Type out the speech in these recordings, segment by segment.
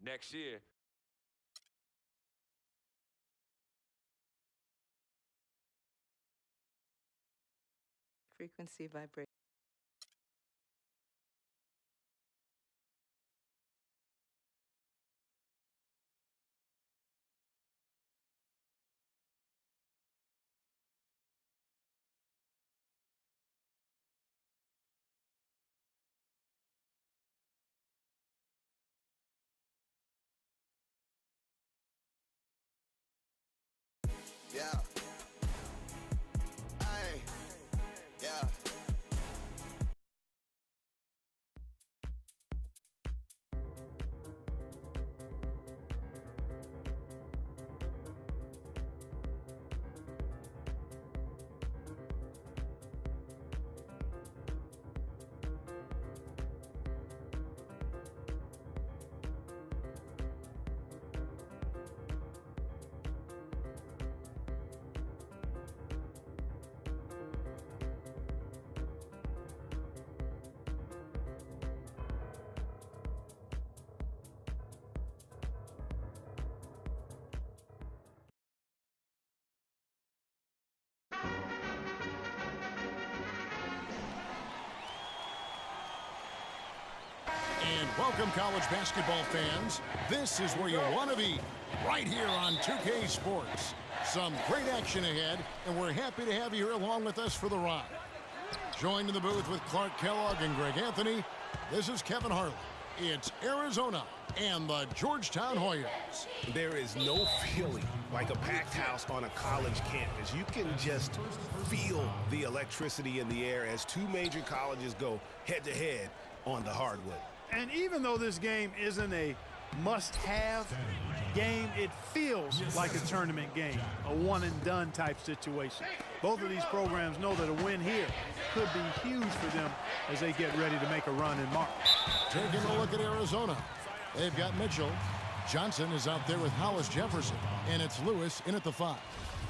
next year. Frequency vibration. Yeah. Aye. Yeah. And welcome, college basketball fans. This is where you want to be, right here on 2K Sports. Some great action ahead, and we're happy to have you here along with us for the ride. Joined in the booth with Clark Kellogg and Greg Anthony, this is Kevin Harlan. It's Arizona and the Georgetown Hoyas. There is no feeling like a packed house on a college campus. You can just feel the electricity in the air as two major colleges go head-to-head on the hardwood. And even though this game isn't a must-have game, it feels like a tournament game, a one-and-done type situation. Both of these programs know that a win here could be huge for them as they get ready to make a run in March. Taking a look at Arizona. They've got Mitchell. Johnson is out there with Hollis Jefferson, and it's Lewis in at the 5.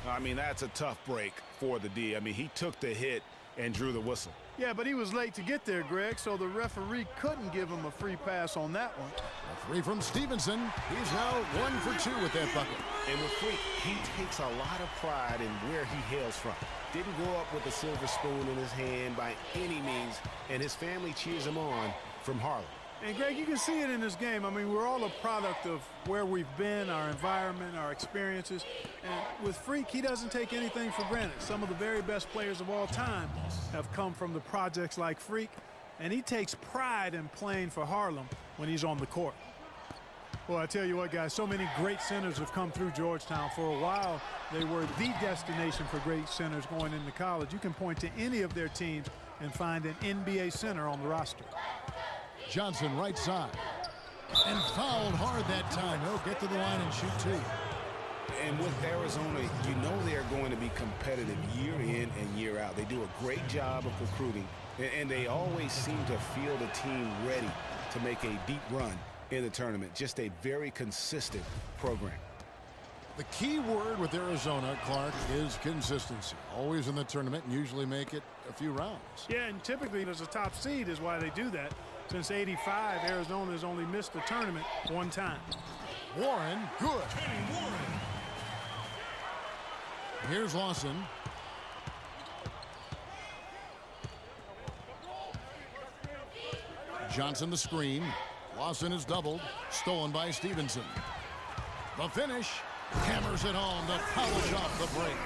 I mean, that's a tough break for the D. I mean, he took the hit and drew the whistle. Yeah, but he was late to get there, Greg, so the referee couldn't give him a free pass on that one. A 3 from Stevenson. He's now 1 for 2 with that bucket. And with Freak, he takes a lot of pride in where he hails from. Didn't grow up with a silver spoon in his hand by any means, and his family cheers him on from Harlem. And, Greg, you can see it in this game. I mean, we're all a product of where we've been, our environment, our experiences. And with Freak, he doesn't take anything for granted. Some of the very best players of all time have come from the projects like Freak, and he takes pride in playing for Harlem when he's on the court. Well, I tell you what, guys, so many great centers have come through Georgetown. For a while, they were the destination for great centers going into college. You can point to any of their teams and find an NBA center on the roster. Johnson right side. And fouled hard that time. He'll get to the line and shoot 2. And with Arizona, you know they're going to be competitive year in and year out. They do a great job of recruiting, and they always seem to feel the team ready to make a deep run in the tournament. Just a very consistent program. The key word with Arizona, Clark, is consistency. Always in the tournament and usually make it a few rounds. Yeah, and typically as a top seed is why they do that. Since '85, Arizona has only missed the tournament 1 time. Warren, good. Here's Lawson. Johnson the screen. Lawson is doubled. Stolen by Stevenson. The finish. Hammers it home to polish off the break.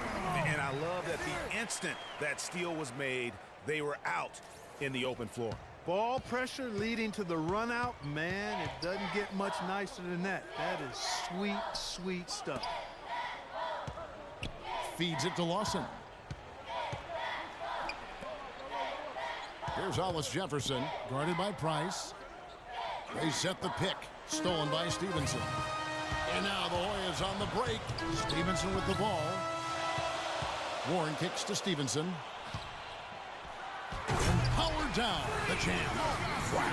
And I love that the instant that steal was made, they were out in the open floor. Ball pressure leading to the run out. Man, it doesn't get much nicer than that. That is sweet, sweet stuff. Feeds it to Lawson. Here's Hollis Jefferson, guarded by Price. They set the pick. Stolen by Stevenson. And now the Hoyas on the break. Stevenson with the ball. Warren kicks to Stevenson. And powered down the champ. Wow.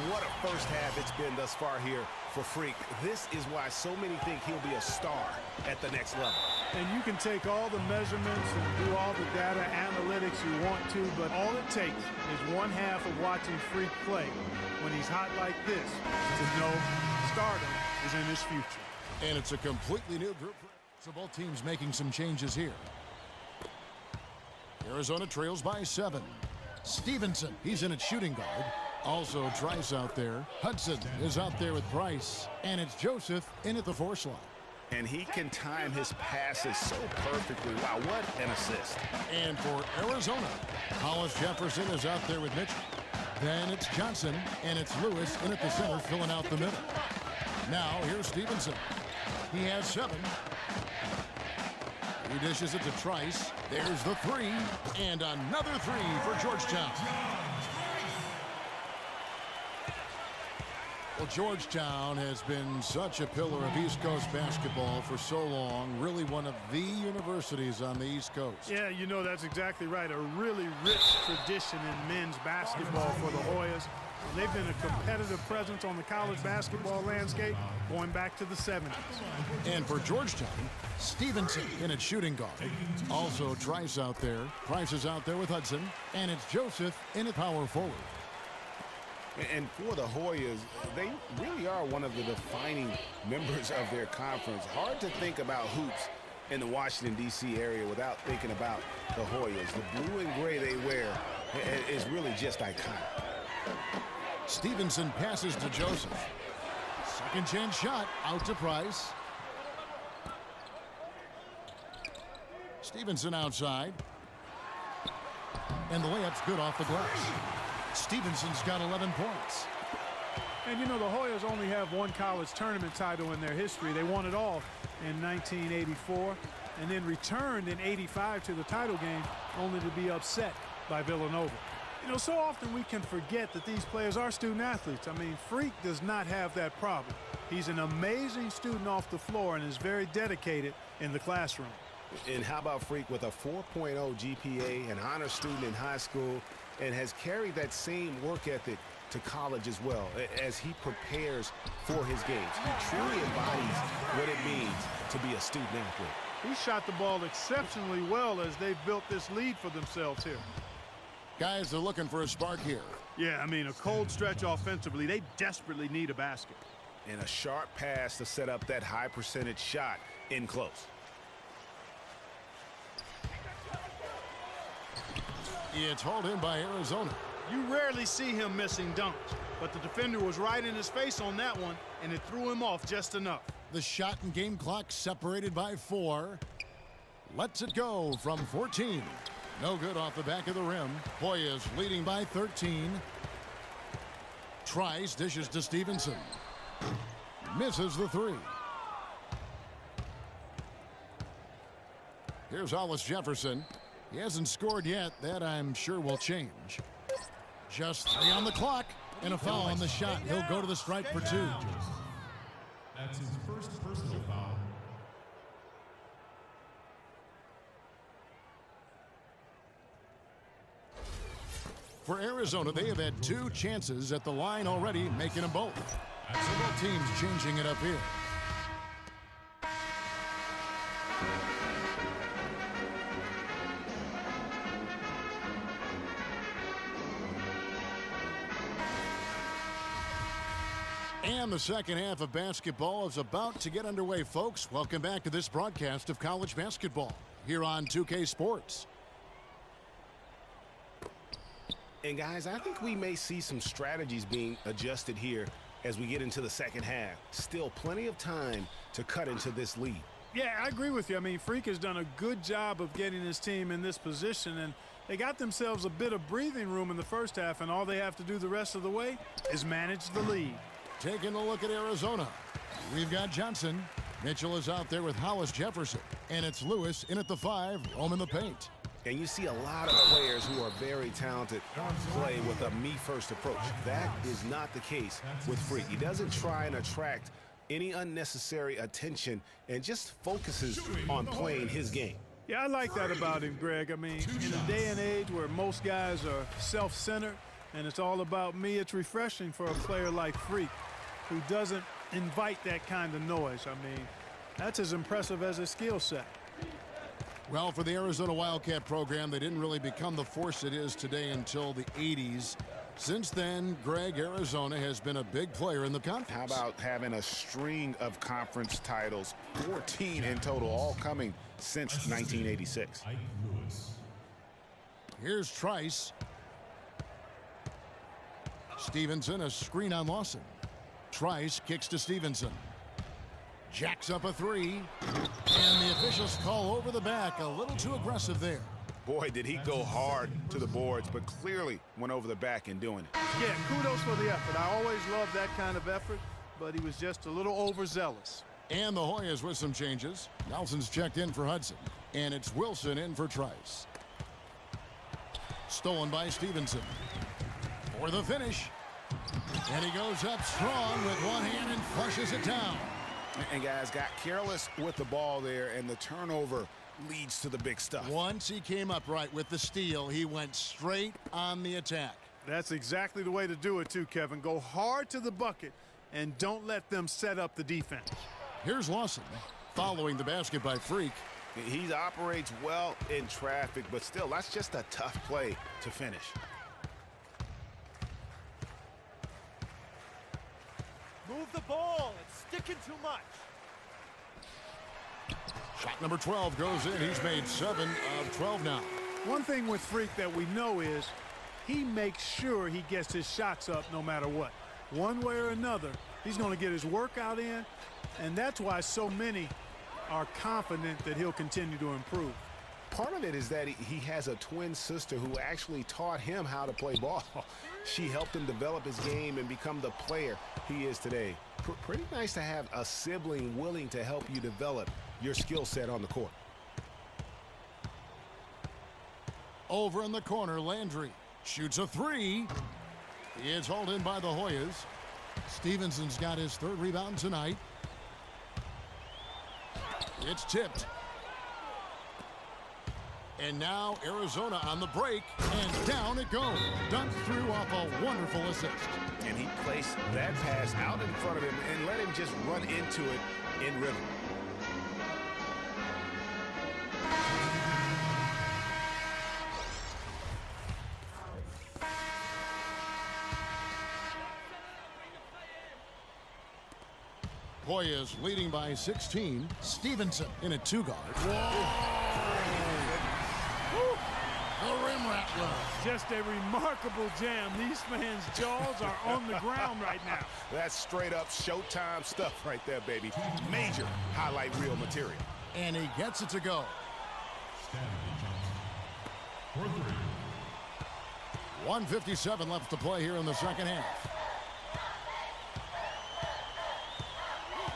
What a first half it's been thus far here for Freak. This is why so many think he'll be a star at the next level. And you can take all the measurements and do all the data analytics you want to, but all it takes is 1/2 of watching Freak play when he's hot like this to know stardom is in his future. And it's a completely new group. So both teams making some changes here. Arizona trails by 7. Stevenson, he's in at shooting guard. Also Trice out there. Hudson is out there with Price. And it's Joseph in at the 4 slot. And he can time his passes so perfectly. Wow, what an assist. And for Arizona, Hollis Jefferson is out there with Mitchell. Then it's Johnson, and it's Lewis in at the center, filling out the middle. Now, here's Stevenson. He has 7. He dishes it to Trice. There's the 3, and another 3 for Georgetown. Well, Georgetown has been such a pillar of East Coast basketball for so long. Really one of the universities on the East Coast. Yeah, you know, that's exactly right. A really rich tradition in men's basketball for the Hoyas. They've been a competitive presence on the college basketball landscape going back to the 70s. And for Georgetown, Stevenson in at shooting guard. Also Trice out there. Price is out there with Hudson. And it's Joseph in at power forward. And for the Hoyas, they really are one of the defining members of their conference. Hard to think about hoops in the Washington, D.C. area without thinking about the Hoyas. The blue and gray they wear is really just iconic. Stevenson passes to Joseph. Second chance shot out to Price. Stevenson outside. And the layup's good off the glass. Stevenson's got 11 points. And you know, the Hoyas only have one college tournament title in their history. They won it all in 1984 and then returned in 85 to the title game only to be upset by Villanova. You know, so often we can forget that these players are student athletes. I mean, Freak does not have that problem. He's an amazing student off the floor and is very dedicated in the classroom. And how about Freak with a 4.0 GPA, an honor student in high school, and has carried that same work ethic to college as well as he prepares for his games. He truly embodies what it means to be a student athlete. He shot the ball exceptionally well as they've built this lead for themselves here. Guys are looking for a spark here. Yeah, I mean, a cold stretch offensively. They desperately need a basket. And a sharp pass to set up that high percentage shot in close. It's hauled in by Arizona. You rarely see him missing dunks, but the defender was right in his face on that one, and it threw him off just enough. The shot and game clock separated by 4. Lets it go from 14. No good off the back of the rim. Hoyas leading by 13. Trice dishes to Stevenson. Misses the 3. Here's Hollis Jefferson. He hasn't scored yet. That, I'm sure, will change. Just 3 on the clock and a foul on the shot. He'll go to the stripe for 2. That's his first personal foul. For Arizona, they have had 2 chances at the line already, making them both. So both teams changing it up here. And the second half of basketball is about to get underway, folks. Welcome back to this broadcast of college basketball here on 2K Sports. And guys, I think we may see some strategies being adjusted here as we get into the second half. Still plenty of time to cut into this lead. Yeah, I agree with you. I mean, Freak has done a good job of getting his team in this position, and they got themselves a bit of breathing room in the first half, and all they have to do the rest of the way is manage the lead. Taking a look at Arizona. We've got Johnson. Mitchell is out there with Hollis Jefferson. And it's Lewis in at the 5, roaming the paint. And you see a lot of players who are very talented play with a me-first approach. That is not the case with Freak. He doesn't try and attract any unnecessary attention and just focuses on playing his game. Yeah, I like that about him, Greg. I mean, in a day and age where most guys are self-centered and it's all about me, it's refreshing for a player like Freak who doesn't invite that kind of noise. I mean, that's as impressive as his skill set. Well, for the Arizona Wildcat program, they didn't really become the force it is today until the 80s. Since then, Greg, Arizona has been a big player in the conference. How about having a string of conference titles, 14 in total, all coming since 1986. Ike Lewis. Here's Trice. Stevenson, a screen on Lawson. Trice kicks to Stevenson. Jacks up a three. And the officials call over the back. A little too aggressive there. Boy, did he go hard to the boards, but clearly went over the back in doing it. Yeah, kudos for the effort. I always love that kind of effort, but he was just a little overzealous. And the Hoyas with some changes. Nelson's checked in for Hudson. And it's Wilson in for Trice. Stolen by Stevenson. For the finish. And he goes up strong with one hand and flushes it down. And guys, got careless with the ball there, and the turnover leads to the big stuff. Once he came upright with the steal, he went straight on the attack. That's exactly the way to do it too, Kevin. Go hard to the bucket and don't let them set up the defense. Here's Lawson following the basket by Freak. He operates well in traffic, but still, that's just a tough play to finish. Move the ball. It's sticking too much. Shot number 12 goes in. He's made 7 of 12 now. One thing with Freak that we know is he makes sure he gets his shots up no matter what. One way or another, he's going to get his workout in, and that's why so many are confident that he'll continue to improve. Part of it is that he has a twin sister who actually taught him how to play ball. She helped him develop his game and become the player he is today. Pretty nice to have a sibling willing to help you develop your skill set on the court. Over in the corner, Landry shoots a three. He is hauled in by the Hoyas. Stevenson's got his 3rd rebound tonight. It's tipped. And now Arizona on the break, and down it goes. Dunked through off a wonderful assist. And he placed that pass out in front of him and let him just run into it in rhythm. Hoyas leading by 16. Stevenson in a 2-guard. The rim rattler. Just a remarkable jam. These fans' jaws are on the ground right now. That's straight up Showtime stuff right there, baby. Major highlight reel material. And he gets it to go. Stanley Johnson. For 3. 1:57 left to play here in the second half.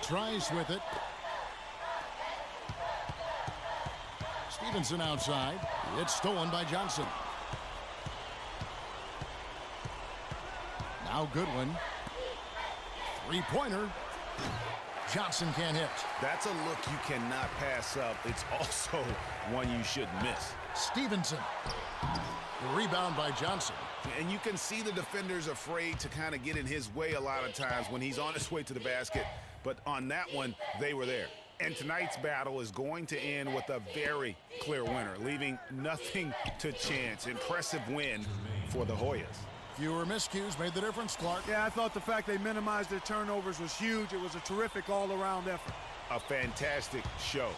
Trice with it. Stevenson outside. It's stolen by Johnson. Now Goodwin. 3-pointer. Johnson can't hit. That's a look you cannot pass up. It's also one you shouldn't miss. Stevenson. The rebound by Johnson. And you can see the defenders afraid to kind of get in his way a lot of times when he's on his way to the basket. But on that one, they were there. And tonight's battle is going to end with a very clear winner, leaving nothing to chance. Impressive win for the Hoyas. Fewer miscues made the difference, Clark. Yeah, I thought the fact they minimized their turnovers was huge. It was a terrific all-around effort. A fantastic show.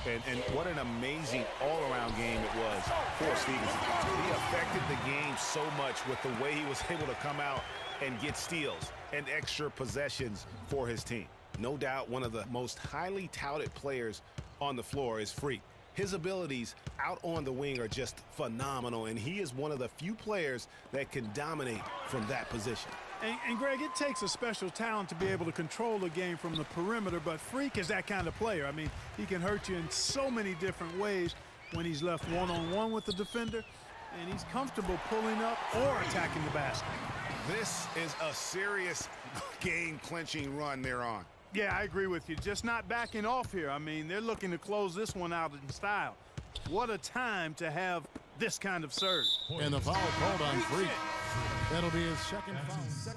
And what an amazing all-around game it was for Stevenson. He affected the game so much with the way he was able to come out and get steals and extra possessions for his team. No doubt one of the most highly touted players on the floor is Freak. His abilities out on the wing are just phenomenal, and he is one of the few players that can dominate from that position. And Greg, it takes a special talent to be able to control the game from the perimeter, but Freak is that kind of player. I mean, he can hurt you in so many different ways when he's left one-on-one with the defender, and he's comfortable pulling up or attacking the basket. This is a serious game-clinching run they're on. Yeah, I agree with you. Just not backing off here. I mean, they're looking to close this one out in style. What a time to have this kind of surge. And the foul called on Freak. That'll be his second foul.